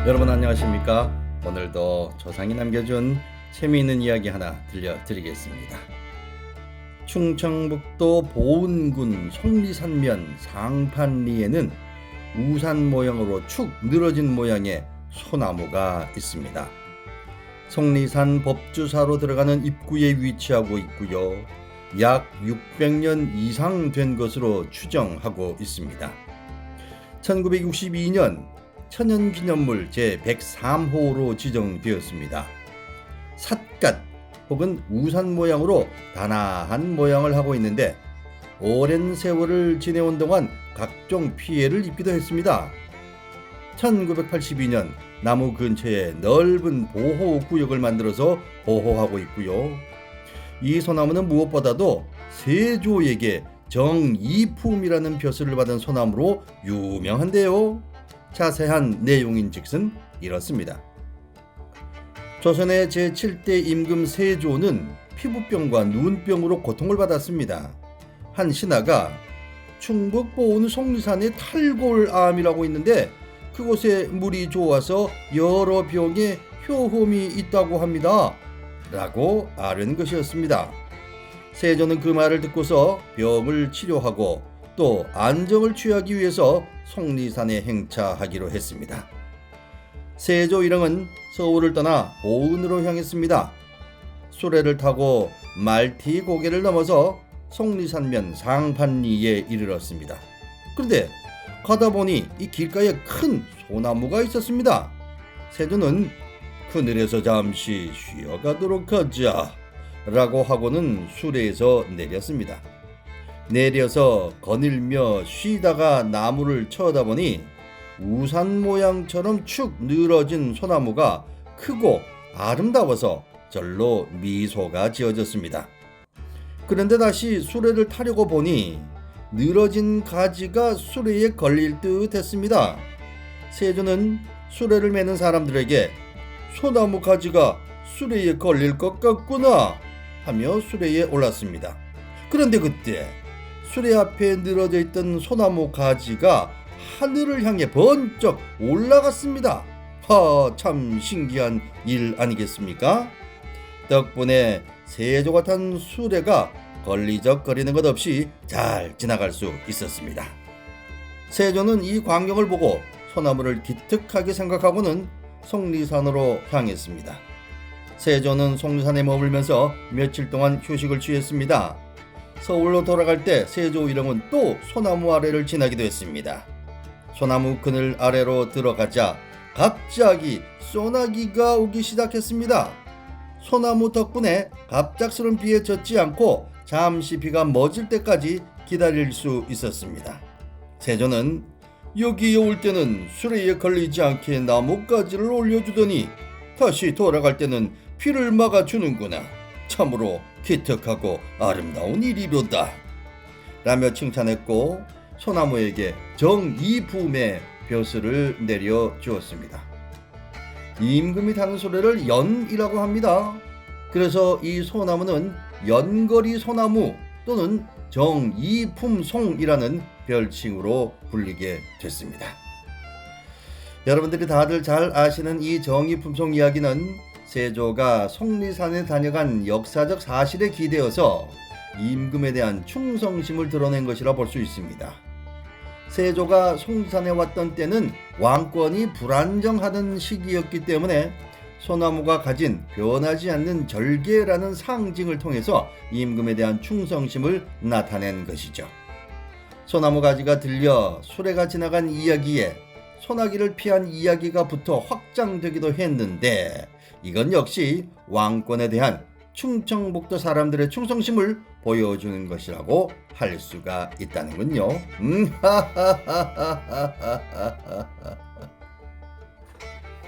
여러분 안녕하십니까? 오늘도 조상이 남겨준 재미있는 이야기 하나 들려드리겠습니다. 충청북도 보은군 속리산면 상판리에는 우산 모양으로 축 늘어진 모양의 소나무가 있습니다. 속리산 법주사로 들어가는 입구에 위치하고 있고요. 약 600년 이상 된 것으로 추정하고 있습니다. 1962년 천연기념물 제103호로 지정되었습니다. 삿갓 혹은 우산 모양으로 단아한 모양을 하고 있는데 오랜 세월을 지내온 동안 각종 피해를 입기도 했습니다. 1982년 나무 근처에 넓은 보호구역을 만들어서 보호하고 있고요. 이 소나무는 무엇보다도 세조에게 정이품이라는 벼슬을 받은 소나무로 유명한데요. 자세한 내용인즉슨 이렇습니다. 조선의 제7대 임금 세조는 피부병과 눈병으로 고통을 받았습니다. 한 신하가 충북 보은 속리산에 탈골암이라고 있는데 그곳에 물이 좋아서 여러 병에 효험이 있다고 합니다. 라고 아는 것이었습니다. 세조는 그 말을 듣고서 병을 치료하고 또 안정을 취하기 위해서 속리산에 행차하기로 했습니다. 세조 일행은 서울을 떠나 보은으로 향했습니다. 수레를 타고 말티 고개를 넘어서 속리산면 상판리에 이르렀습니다. 그런데 가다 보니 이 길가에 큰 소나무가 있었습니다. 세조는 그늘에서 잠시 쉬어가도록 하자 라고 하고는 수레에서 내렸습니다. 내려서 거닐며 쉬다가 나무를 쳐다보니 우산 모양처럼 축 늘어진 소나무가 크고 아름다워서 절로 미소가 지어졌습니다. 그런데 다시 수레를 타려고 보니 늘어진 가지가 수레에 걸릴 듯 했습니다. 세조는 수레를 매는 사람들에게 소나무 가지가 수레에 걸릴 것 같구나 하며 수레에 올랐습니다. 그런데 그때 수레 앞에 늘어져 있던 소나무 가지가 하늘을 향해 번쩍 올라갔습니다. 참 신기한 일 아니겠습니까? 덕분에 세조가 탄 수레가 걸리적거리는 것 없이 잘 지나갈 수 있었습니다. 세조는 이 광경을 보고 소나무를 기특하게 생각하고는 속리산으로 향했습니다. 세조는 속리산에 머물면서 며칠 동안 휴식을 취했습니다. 서울로 돌아갈 때 세조 일행은 또 소나무 아래를 지나기도 했습니다. 소나무 그늘 아래로 들어가자 갑자기 소나기가 오기 시작했습니다. 소나무 덕분에 갑작스런 비에 젖지 않고 잠시 비가 멎을 때까지 기다릴 수 있었습니다. 세조는 여기에 올 때는 수레에 걸리지 않게 나뭇가지를 올려주더니 다시 돌아갈 때는 비를 막아주는구나. 참으로 기특하고 아름다운 일이로다 라며 칭찬했고 소나무에게 정이품의 벼슬을 내려주었습니다. 임금이 타는 수레를 연이라고 합니다. 그래서 이 소나무는 연거리 소나무 또는 정이품송이라는 별칭으로 불리게 됐습니다. 여러분들이 다들 잘 아시는 이 정이품송 이야기는 세조가 속리산에 다녀간 역사적 사실에 기대어서 임금에 대한 충성심을 드러낸 것이라 볼 수 있습니다. 세조가 속리산에 왔던 때는 왕권이 불안정하던 시기였기 때문에 소나무가 가진 변하지 않는 절개라는 상징을 통해서 임금에 대한 충성심을 나타낸 것이죠. 소나무 가지가 들려 수레가 지나간 이야기에 소나기를 피한 이야기가 붙어 확장되기도 했는데 이건 역시 왕권에 대한 충청북도 사람들의 충성심을 보여주는 것이라고 할 수가 있다는군요.